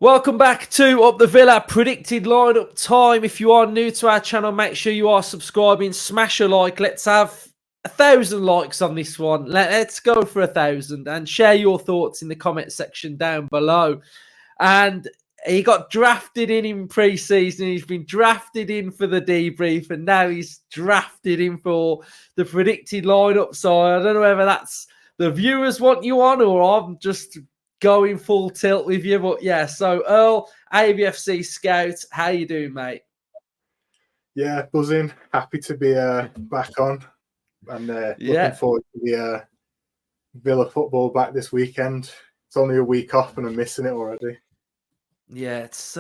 Welcome back to Up the Villa predicted lineup time. If you are new to our channel, make sure you are subscribing, smash a like. Let's have 1,000 likes on this one. Let's go for 1,000 and share your thoughts in the comment section down below. And he got drafted in pre-season. He's been drafted in for the debrief, and now he's drafted in for the predicted lineup. So I don't know whether that's the viewers want you on or I'm just going full tilt with you. But yeah, so Earl, AVFCscout, how you doing, mate? Yeah, buzzing. Happy to be back on, and looking forward to the Villa football back this weekend. It's only a week off and I'm missing it already. Yeah, it's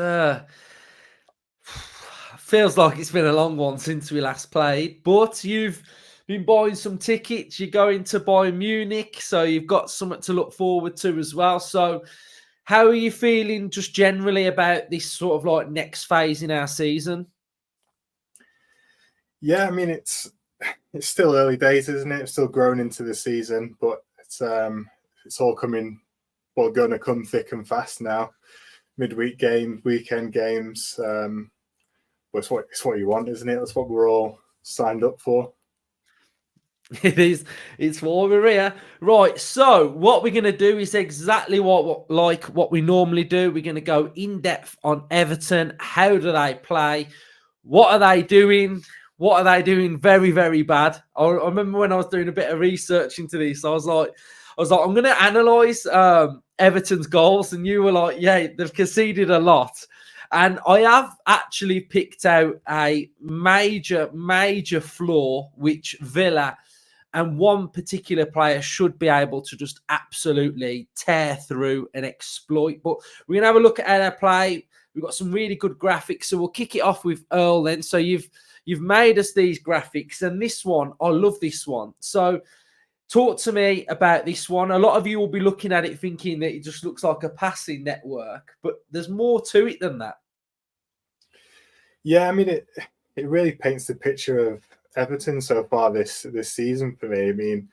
feels like it's been a long one since we last played, but you've been buying some tickets. You're going to Bayern Munich, so you've got something to look forward to as well. So how are you feeling just generally about this sort of like next phase in our season? Yeah, I mean, it's still early days, isn't it? It's still growing into the season, but it's all coming, well, going to come thick and fast now. Midweek games, weekend games. It's what you want, isn't it? That's what we're all signed up for. It is. It's why we're here. Right, so what we're going to do is exactly what we normally do. We're going to go in depth on Everton. How do they play? What are they doing? What are they doing very, very bad? I remember when I was doing a bit of research into this, I was like, I'm going to analyse Everton's goals. And you were like, yeah, they've conceded a lot. And I have actually picked out a major flaw which Villa and one particular player should be able to just absolutely tear through and exploit. But we're going to have a look at how they play. We've got some really good graphics. So we'll kick it off with Earl then. So you've made us these graphics. And this one, I love this one. So talk to me about this one. A lot of you will be looking at it thinking that it just looks like a passing network. But there's more to it than that. Yeah, I mean, it really paints the picture of Everton so far this season for me. I mean,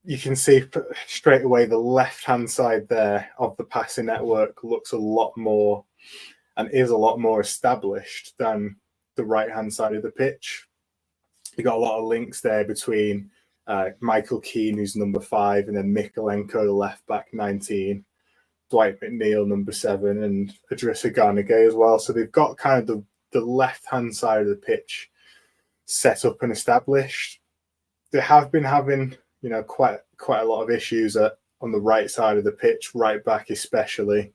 you can see straight away the left-hand side there of the passing network looks a lot more and is a lot more established than the right-hand side of the pitch. You got a lot of links there between Michael Keane, who's number 5, and then Mikolenko, the left back, 19. Dwight McNeil, number 7, and Idrissa Gana Gueye as well. So they've got kind of the left-hand side of the pitch set up and established. They have been having, quite a lot of issues on the right side of the pitch, right back especially.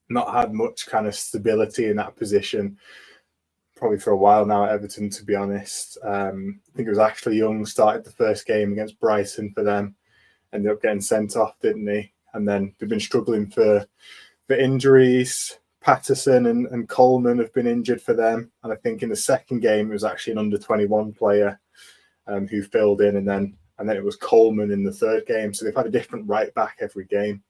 Not had much kind of stability in that position probably for a while now at Everton, to be honest. I think it was Ashley Young started the first game against Brighton for them. Ended up getting sent off, didn't he? And then they've been struggling for injuries. Patterson and Coleman have been injured for them. And I think in the second game, it was actually an under-21 player who filled in. And then it was Coleman in the third game. So they've had a different right back every game.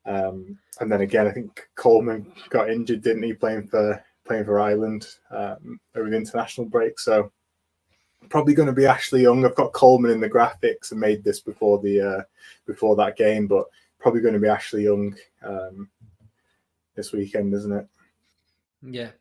And then again, I think Coleman got injured, didn't he, playing for Ireland over the international break. So probably going to be Ashley Young. I've got Coleman in the graphics and made this before that game, but probably going to be Ashley Young this weekend, isn't it?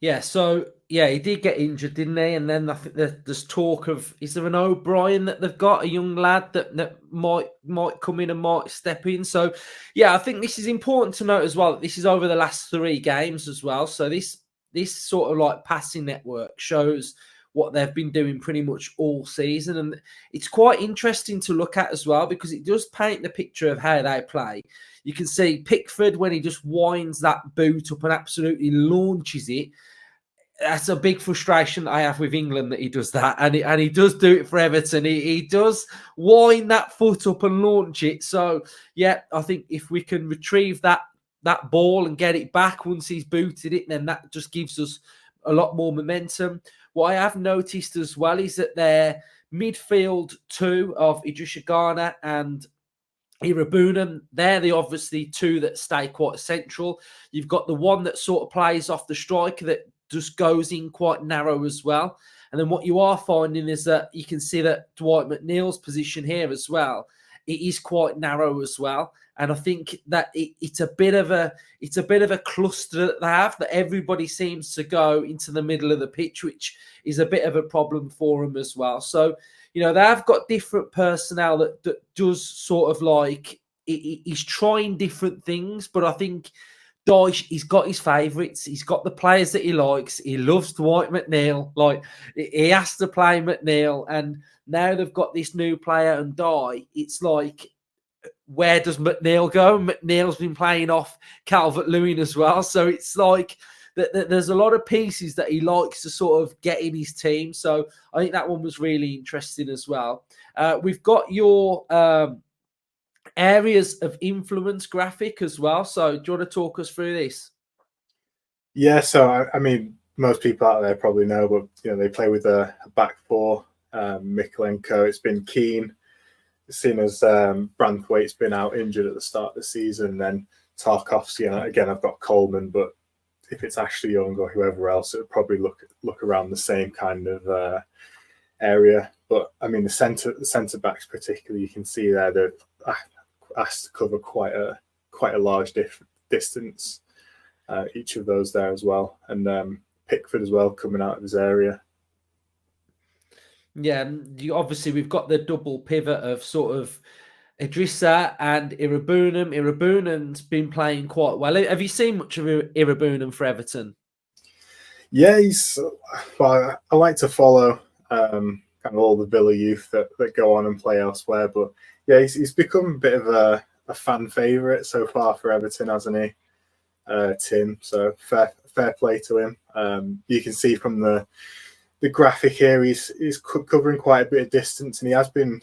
Yeah. So yeah, he did get injured, didn't he? And then I think there's talk of, is there an O'Brien that they've got, a young lad that might come in and might step in? So yeah, I think this is important to note as well. That this is over the last 3 games as well. So this sort of like passing network shows what they've been doing pretty much all season. And it's quite interesting to look at as well, because it does paint the picture of how they play. You can see Pickford, when he just winds that boot up and absolutely launches it. That's a big frustration that I have with England, that he does that. And he does do it for Everton. He does wind that foot up and launch it. So, yeah, I think if we can retrieve that ball and get it back once he's booted it, then that just gives us a lot more momentum. What I have noticed as well is that their midfield 2 of Idrissa Gana and Irabunam, they're the obviously 2 that stay quite central. You've got the one that sort of plays off the striker that just goes in quite narrow as well. And then what you are finding is that you can see that Dwight McNeil's position here as well it is quite narrow as well. And I think that it's a bit of a cluster that they have, that everybody seems to go into the middle of the pitch, which is a bit of a problem for them as well. So, they have got different personnel that does sort of like, he's trying different things, but I think Dyche, he's got his favourites. He's got the players that he likes. He loves Dwight McNeil. Like, he has to play McNeil. And now they've got this new player and it's like, where does McNeil go? McNeil's been playing off Calvert-Lewin as well. So it's like there's a lot of pieces that he likes to sort of get in his team. So I think that one was really interesting as well. We've got your areas of influence graphic as well. So do you want to talk us through this? Yeah, so I mean, most people out there probably know, but they play with a back four. Mikolenko, it's been Keane, seen as Branthwaite's been out injured at the start of the season. Then Tarkovsky, again, I've got Coleman, but if it's Ashley Young or whoever else, it would probably look around the same kind of area. But I mean, the centre backs particularly, you can see there they're asked to cover quite a large distance. Each of those there as well, and Pickford as well coming out of his area. Yeah, obviously we've got the double pivot of sort of Idrissa and Irabunam. Irabunam's been playing quite well. Have you seen much of Irabunam for Everton? Yeah, I like to follow kind of all the Villa youth that go on and play elsewhere, but yeah, he's become a bit of a fan favourite so far for Everton, hasn't he, Tim? So fair play to him. You can see from the graphic here, he's covering quite a bit of distance, and he has been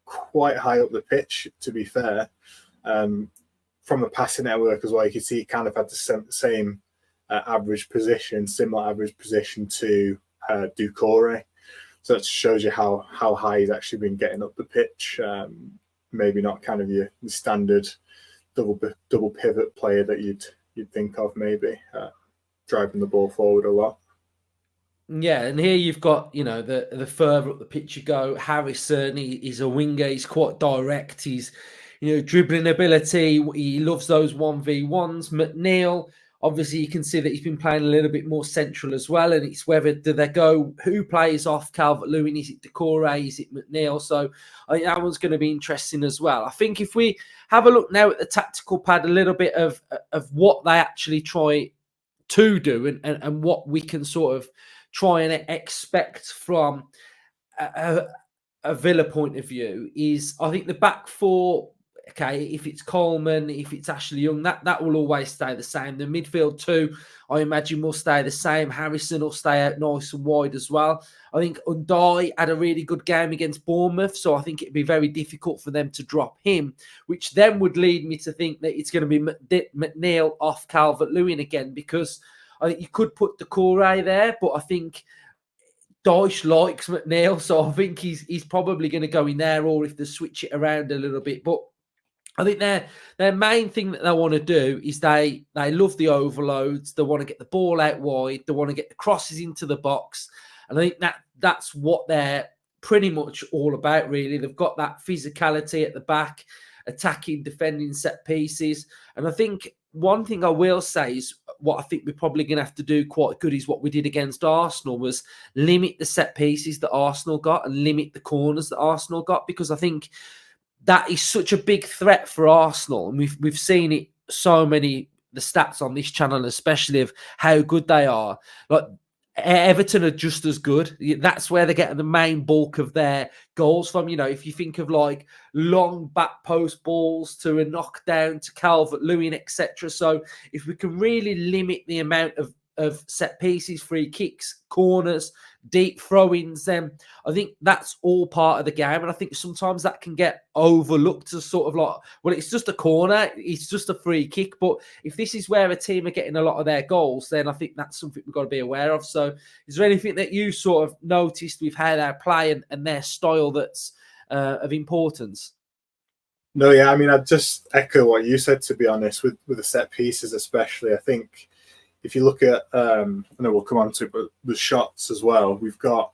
quite high up the pitch, to be fair. From the passing network as well, you can see he kind of had the same average position, similar average position to Doucouré. So that shows you how high he's actually been getting up the pitch. Maybe not kind of your standard double pivot player that you'd think of, maybe driving the ball forward a lot. Yeah, and here you've got, the further up the pitch you go, Harrison, he's a winger, he's quite direct, he's, dribbling ability, he loves those 1v1s. McNeil, obviously you can see that he's been playing a little bit more central as well, and it's whether who plays off Calvert-Lewin, is it Doucouré, is it McNeil? So I think that one's going to be interesting as well. I think if we have a look now at the tactical pad, a little bit of what they actually try to do and what we can sort of try and expect from a Villa point of view is, I think the back four, okay, if it's Coleman, if it's Ashley Young, that will always stay the same. The midfield two, I imagine, will stay the same. Harrison will stay out nice and wide as well. I think Undai had a really good game against Bournemouth, so I think it'd be very difficult for them to drop him, which then would lead me to think that it's going to be McNeil off Calvert-Lewin again, because I think you could put Doucouré there, but I think Dyche likes McNeil, so I think he's probably going to go in there, or if they switch it around a little bit. But I think their main thing that they want to do is they love the overloads. They want to get the ball out wide. They want to get the crosses into the box. And I think that's what they're pretty much all about, really. They've got that physicality at the back, attacking, defending set pieces. And I think one thing I will say is, what I think we're probably going to have to do quite good is what we did against Arsenal, was limit the set pieces that Arsenal got and limit the corners that Arsenal got, because I think that is such a big threat for Arsenal. And we've seen it the stats on this channel, especially of how good they are. Like, Everton are just as good. That's where they're getting the main bulk of their goals from. If you think of like long back post balls to a knockdown to Calvert-Lewin, etc. So if we can really limit the amount of set pieces, free kicks, corners, deep throw-ins, then I think that's all part of the game. And I think sometimes that can get overlooked as sort of like, well, it's just a corner, it's just a free kick. But if this is where a team are getting a lot of their goals, then I think that's something we've got to be aware of. So is there anything that you sort of noticed with how they play and their style that's of importance? No, yeah, I mean, I'd just echo what you said, to be honest, with the set pieces especially. I think if you look at, I know we'll come on to it, but the shots as well, we've got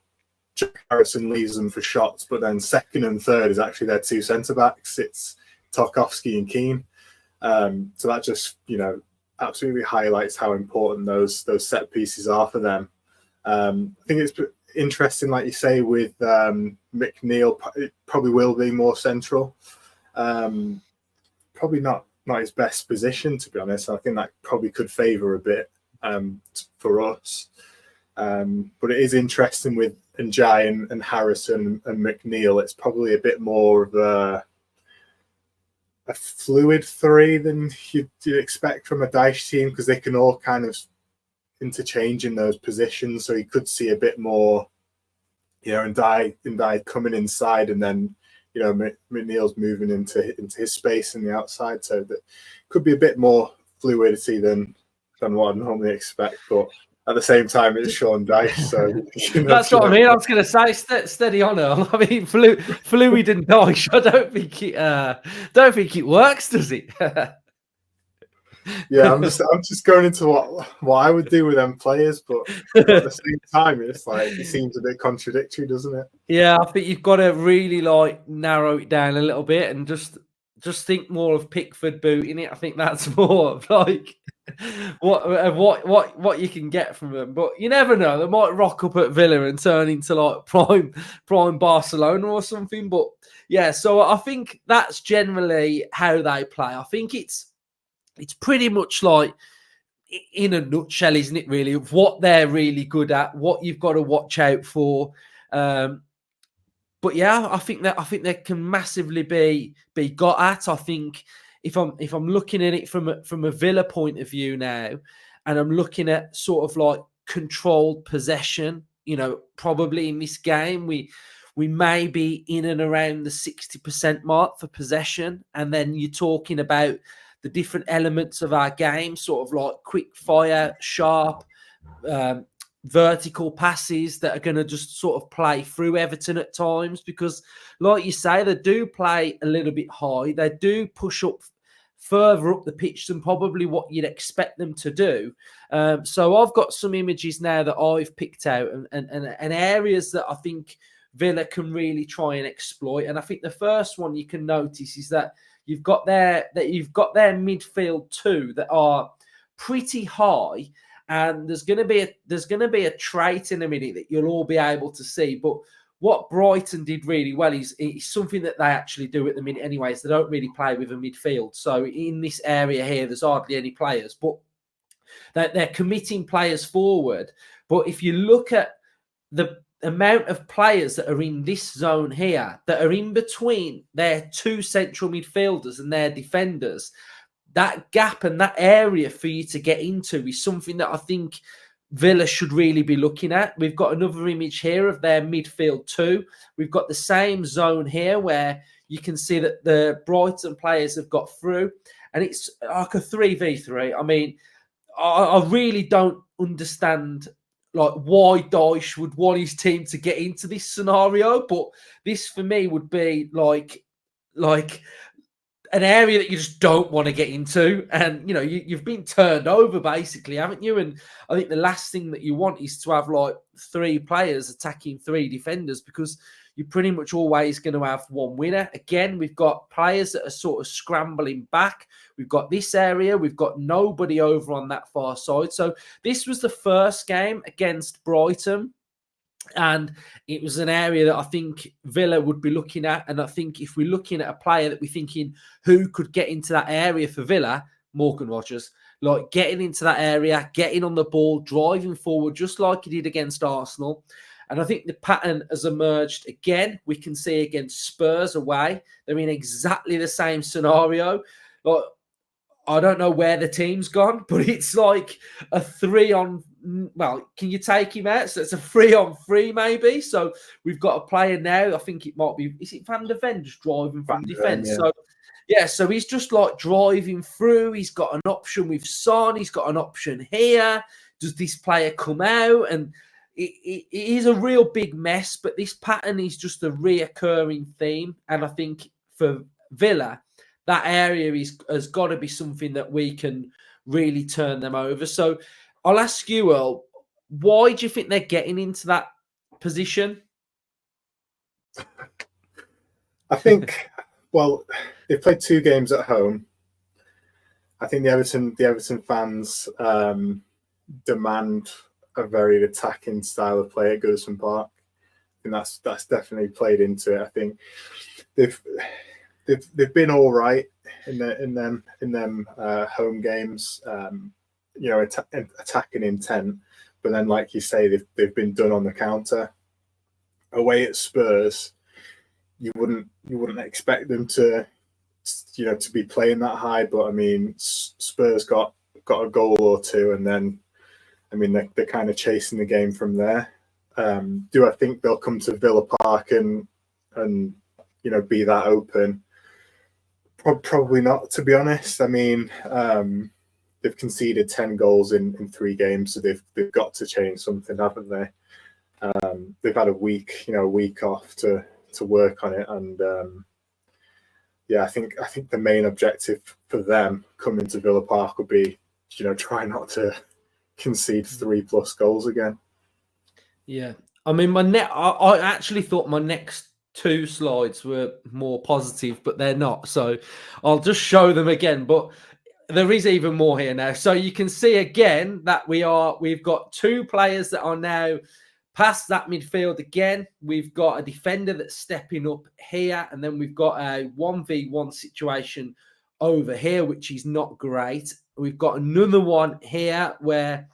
Jack Harrison leaves them for shots, but then second and third is actually their two centre backs. It's Tarkowski and Keane. So that just, absolutely highlights how important those set pieces are for them. I think it's interesting, like you say, with McNeil. It probably will be more central. Probably not his best position, to be honest. I think that probably could favour a bit for us. But it is interesting with Njai and Harrison and McNeil. It's probably a bit more of a fluid three than you'd expect from a Dyche team, because they can all kind of interchange in those positions. So you could see a bit more, Ndai coming inside, and then McNeil's moving into his space in the outside. So that could be a bit more fluidity than what I normally expect. But at the same time, it's Sean Dyche, so that's what I mean. I was going to say, steady on, Earl. I mean, fluid and Dyche. I don't think it works, does it? Yeah, I'm just going into what I would do with them players, but at the same time, it's like it seems a bit contradictory, doesn't it? Yeah, I think you've got to really narrow it down a little bit and just think more of Pickford booting it. I think that's more of like what you can get from them. But you never know; they might rock up at Villa and turn into like prime Barcelona or something. But yeah, so I think that's generally how they play. I think it's pretty much like, in a nutshell, isn't it? Really, of what they're really good at, what you've got to watch out for. But yeah, I think they can massively be got at. I think if I'm looking at it from a Villa point of view now, and I'm looking at sort of like controlled possession, probably in this game we may be in and around the 60% mark for possession, and then you're talking about the different elements of our game, sort of like quick fire, sharp, vertical passes that are going to just sort of play through Everton at times, because like you say, they do play a little bit high. They do push up further up the pitch than probably what you'd expect them to do. So I've got some images now that I've picked out and areas that I think Villa can really try and exploit. And I think the first one you can notice is that you've got their midfield two that are pretty high. And there's going to be a trait in a minute that you'll all be able to see. But what Brighton did really well is something that they actually do at the minute anyways. They don't really play with a midfield. So in this area here, there's hardly any players. But they're committing players forward. But if you look at the amount of players that are in this zone here, that are in between their two central midfielders and their defenders, that gap and that area for you to get into is something that I think Villa should really be looking at. We've got another image here of their midfield too. We've got the same zone here where you can see that the Brighton players have got through, and it's like a 3v3. I mean, I really don't understand like why Dyche would want his team to get into this scenario, but this for me would be like an area that you just don't want to get into. And, you've been turned over basically, haven't you? And I think the last thing that you want is to have like three players attacking three defenders, because you're pretty much always going to have one winner. Again, we've got players that are sort of scrambling back. We've got this area. We've got nobody over on that far side. So this was the first game against Brighton. And it was an area that I think Villa would be looking at. And I think if we're looking at a player that we're thinking who could get into that area for Villa, Morgan Rogers, like getting into that area, getting on the ball, driving forward, just like he did against Arsenal. And I think the pattern has emerged again. We can see against Spurs away. They're in exactly the same scenario. Like, I don't know where the team's gone, but it's like a 3-on. Well, can you take him out? So it's a 3-on-3 maybe. So we've got a player now. I think it might be. Is it Van der Ven just driving from defence? Yeah. So yeah, so he's just like driving through. He's got an option with Son. He's got an option here. Does this player come out? And it is a real big mess. But this pattern is just a reoccurring theme, and I think for Villa, that area has got to be something that we can really turn them over. So I'll ask you, Earl, why do you think they're getting into that position? I think, well, they've played 2 games at home. I think the Everton fans demand a very attacking style of play at Goodison Park, and that's definitely played into it. I think they've been all right in them home games, attacking intent, but then, like you say, they've been done on the counter. Away at Spurs, you wouldn't expect them to be playing that high, but I mean, Spurs got a goal or 2, and then I mean they're kind of chasing the game from there. Do I think they'll come to Villa Park and be that open? Probably not, to be honest. I mean, they've conceded 10 goals in 3 games, so they've got to change something, haven't they? They've had a week off to work on it, and I think the main objective for them coming to Villa Park would be, try not to concede 3+ goals again. Yeah, I mean, I actually thought my next 2 slides were more positive, but they're not. So I'll just show them again. But there is even more here now. So you can see again that we've got 2 players that are now past that midfield again. We've got a defender that's stepping up here, and then we've got a 1v1 situation over here, which is not great. We've got another one here where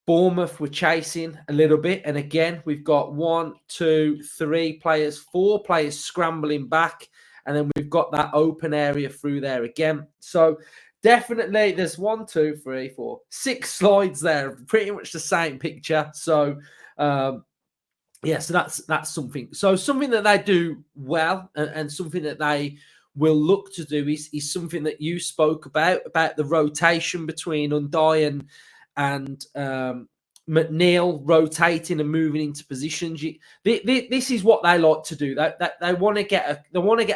Bournemouth were chasing a little bit, and again we've got 1, 2, 3 players, 4 players scrambling back, and then we've got that open area through there again. So definitely there's 1, 2, 3, 4, 6 slides there, pretty much the same picture. So so that's something. So something that they do well, and something that they will look to do is something that you spoke about the rotation between Unai and McNeil, rotating and moving into positions. This is what they like to do. They want to get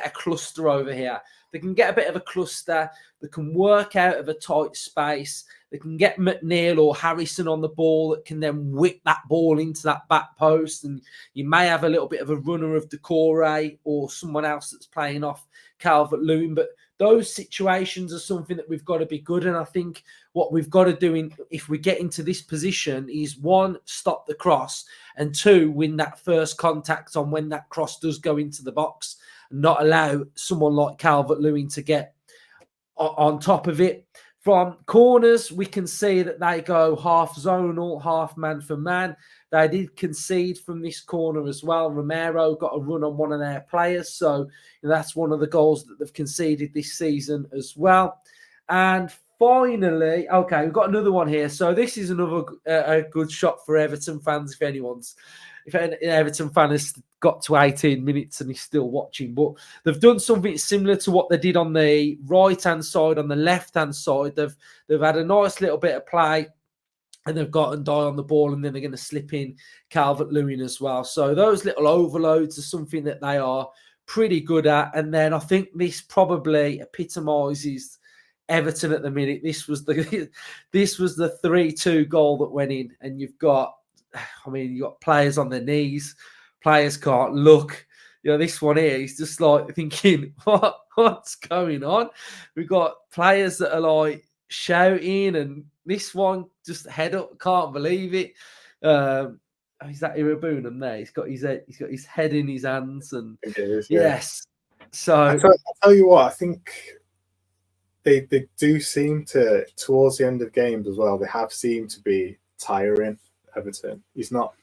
a cluster over here. They can get a bit of a cluster. They can work out of a tight space. They can get McNeil or Harrison on the ball that can then whip that ball into that back post. And you may have a little bit of a runner of Decore or someone else that's playing off Calvert-Lewin. But those situations are something that we've got to be good. And I think what we've got to do if we get into this position is 1, stop the cross, and 2, win that first contact on when that cross does go into the box, and not allow someone like Calvert-Lewin to get on top of it. From corners, we can see that they go half zonal, half man for man. They did concede from this corner as well. Romero got a run on one of their players. So that's one of the goals that they've conceded this season as well. And finally, okay, we've got another one here. So this is another a good shot for Everton fans, if an Everton fan has got to 18 minutes and is still watching. But they've done something similar to what they did on the right-hand side. On the left-hand side, they've had a nice little bit of play, and they've got Unai on the ball, and then they're going to slip in Calvert-Lewin as well. So those little overloads are something that they are pretty good at. And then I think this probably epitomises Everton at the minute. This was the 3-2 goal that went in, and you've got players on their knees, players can't look. This one here is just like thinking, what's going on? We've got players that are like shouting, and this one just head up, can't believe it. Is that Irabunum there? He's got his head in his hands, and it is, yes. So I'll tell you what, I think they do seem to, towards the end of games as well, they have seemed to be tiring Everton. He's not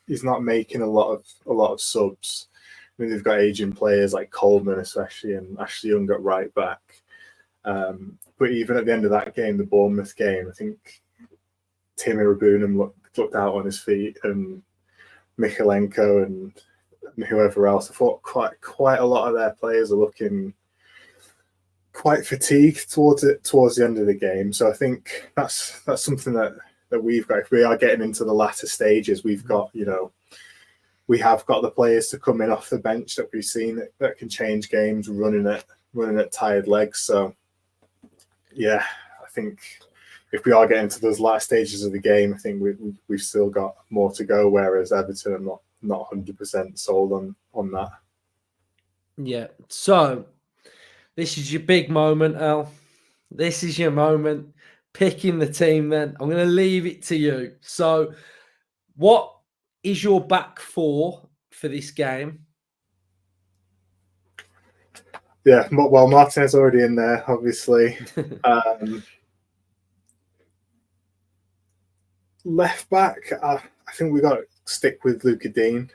making a lot of subs. I mean, they've got aging players like Coleman, especially, and Ashley Young at right back. But even at the end of that game, the Bournemouth game, I think Tim Irabunum looked out on his feet, and Michalenko and whoever else. I thought quite a lot of their players are looking quite fatigued towards the end of the game. So I think that's something that we've got. If we are getting into the latter stages, we've got, we have got the players to come in off the bench that we've seen that can change games running at tired legs. So yeah, I think if we are getting to those last stages of the game, I think we've still got more to go. Whereas Everton, I'm not 100% sold on that. Yeah. So this is your big moment, Al. This is your moment. Picking the team. Then I'm going to leave it to you. So, what is your back four for this game? Yeah, well, Martinez already in there, obviously. Left back, I think we got to stick with Luke and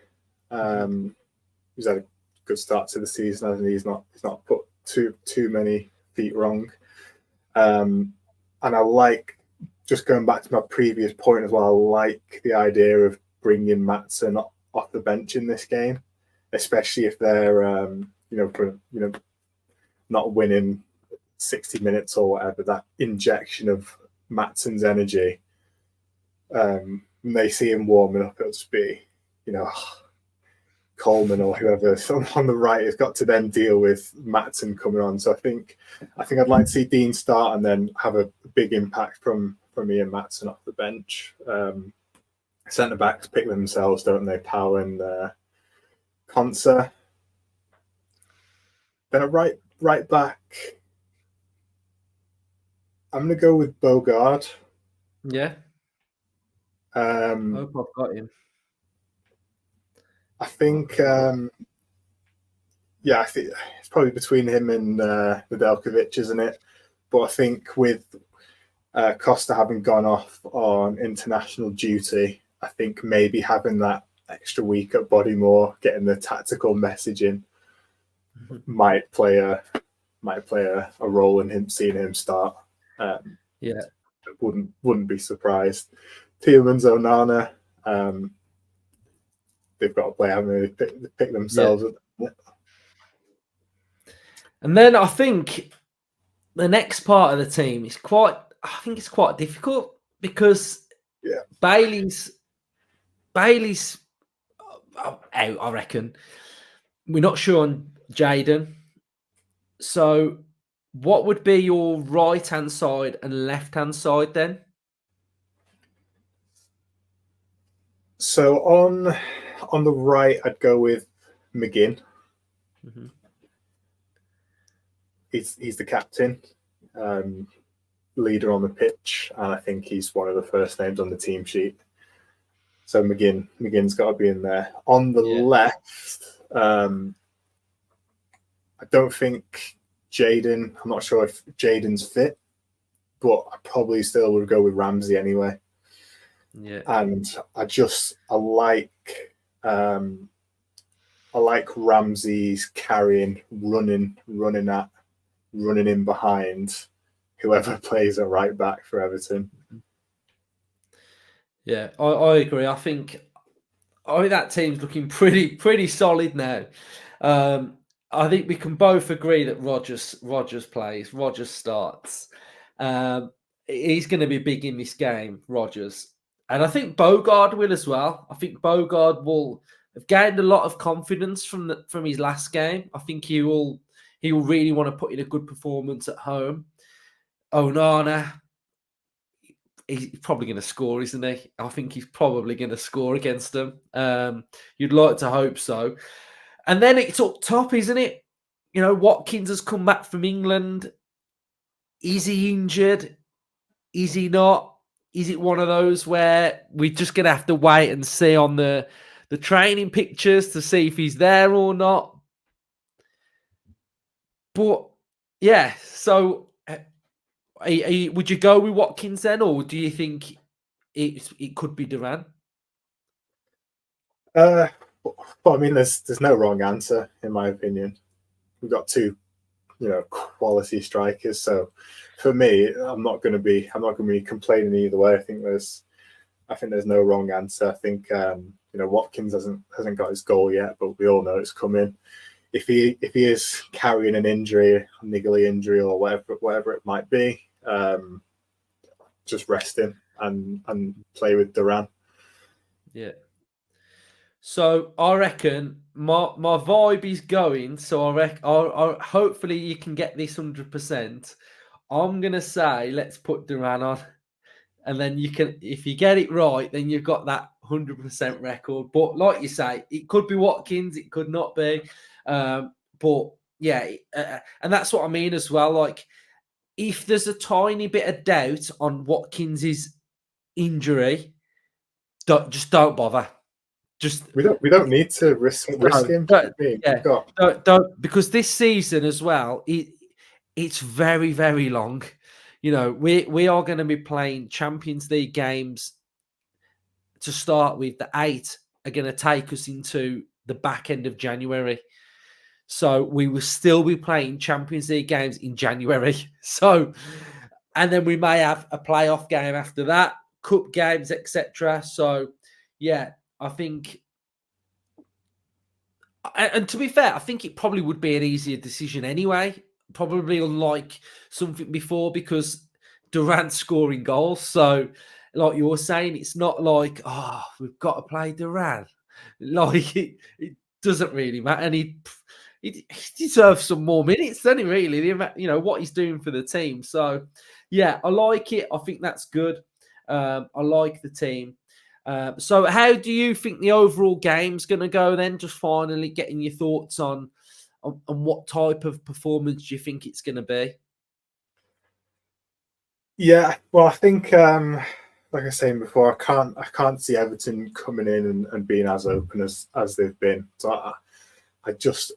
Earl. He's had a good start to the season, hasn't he? He's not put too many feet wrong. And I like, just going back to my previous point as well, I like the idea of bringing Maatsen off the bench in this game, especially if they're not winning 60 minutes or whatever. That injection of Maatsen's energy, when they see him warming up, it'll just be, Coleman or whoever on the right has got to then deal with Maatsen coming on. So I think I'd like to see Dean start and then have a big impact from Ian Maatsen off the bench. Centre backs pick themselves, don't they? Powell and Konsa. Then a right back, I'm going to go with Bogard. Yeah. I hope I've got him. I think, I think it's probably between him and Nedeljkovic, isn't it? But I think with Costa having gone off on international duty, I think maybe having that extra week at Bodymore, getting the tactical messaging, might play a role in him seeing him start. Yeah, wouldn't be surprised. Tielemans, Onana, they've got to play, haven't they? They pick themselves. Yeah. And then I think the next part of the team is quite difficult because Bailey's out, I reckon. We're not sure on Jaden. So what would be your right-hand side and left-hand side then? So on the right, I'd go with McGinn. Mm-hmm. He's the captain, leader on the pitch, and I think he's one of the first names on the team sheet. So McGinn's got to be in there. On the left, I don't think Jaden. I'm not sure if Jaden's fit, but I probably still would go with Ramsey anyway. Yeah, and I like Ramsey's carrying, running in behind whoever plays a right back for Everton. Yeah, I agree. I think that team's looking pretty solid now. I think we can both agree that Rodgers plays, Rodgers starts. He's going to be big in this game, Rodgers. And I think Bogard will as well. I think Bogard will have gained a lot of confidence from his last game. I think he will really want to put in a good performance at home. Onana, he's probably going to score, isn't he? I think he's probably going to score against them. You'd like to hope so. And then it's up top, isn't it? Watkins has come back from England. Is he injured? Is he not? Is it one of those where we're just going to have to wait and see on the training pictures to see if he's there or not? But, yeah, so would you go with Watkins then, or do you think it could be Duran? Well, I mean, there's no wrong answer in my opinion. We've got two, quality strikers. So for me, I'm not going to be complaining either way. I think there's no wrong answer. I think Watkins hasn't got his goal yet, but we all know it's coming. If he is carrying an injury, a niggly injury, or whatever it might be, just rest him and play with Duran. Yeah. So I reckon my vibe is going. So I hopefully you can get this 100%. I'm gonna say let's put Duran on. and then you can, if you get it right, then you've got that 100% record. But like you say, it could be Watkins, it could not be. But yeah, and that's what I mean as well. Like, if there's a tiny bit of doubt on Watkins's injury, don't bother. Just we don't need to risk him. don't, because this season as well, it's very, very long. You know, we are going to be playing Champions League games to start with. The 8 are going to take us into the back end of January. So we will still be playing Champions League games in January. So, and then we may have a playoff game after that, cup games, etc. So, yeah, I think, and to be fair, I think it probably would be an easier decision anyway. Probably unlike something before, because Durant's scoring goals. So, like you were saying, it's not like, oh, we've got to play Durant. Like, it doesn't really matter. And he deserves some more minutes, doesn't he, really? You know, what he's doing for the team. So, yeah, I like it. I think that's good. I like the team. So how do you think the overall game's going to go then? Just finally getting your thoughts on what type of performance do you think it's going to be? Yeah, well, I think, like I was saying before, I can't see Everton coming in and being as open as they've been. So I just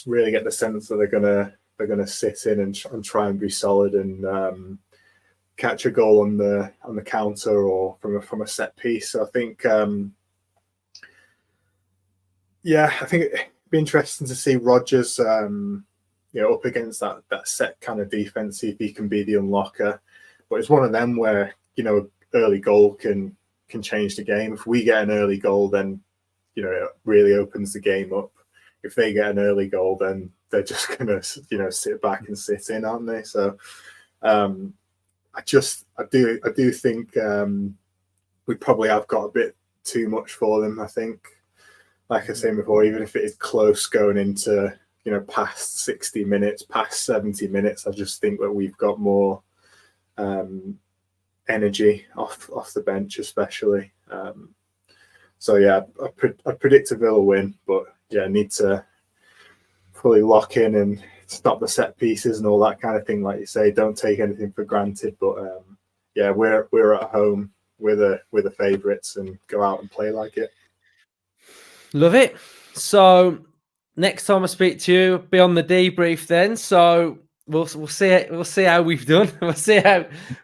really get the sense that they're gonna sit in and try and be solid and catch a goal on the counter or from a set piece. So I think, yeah, I think it'd be interesting to see Rodgers, up against that set kind of defense, see if he can be the unlocker. But it's one of them where, early goal can change the game. If we get an early goal, then it really opens the game up. If they get an early goal, then they're just gonna sit back and sit in, aren't they? So I do think we probably have got a bit too much for them. I think, like I was saying before, even if it is close going into past 60 minutes, past 70 minutes, I just think that we've got more energy off the bench, especially. So yeah, I predict a Villa win, but yeah, need to fully lock in and stop the set pieces and all that kind of thing. Like you say, don't take anything for granted. But yeah, we're at home. We're the favourites, and go out and play like it. Love it. So next time I speak to you, be on the debrief then. So we'll see how we've done. We'll see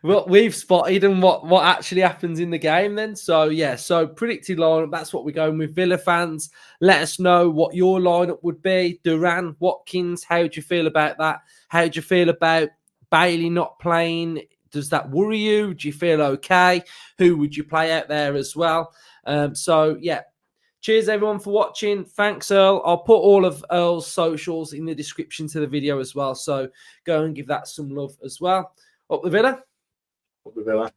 what we've spotted and what actually happens in the game then. So yeah, so predicted lineup, that's what we're going with. Villa fans, let us know what your lineup would be. Duran, Watkins, how do you feel about that? How do you feel about Bailey not playing? Does that worry you? Do you feel okay? Who would you play out there as well? So yeah, cheers everyone for watching. Thanks, Earl. I'll put all of Earl's socials in the description to the video as well. So go and give that some love as well. Up the Villa. Up the Villa.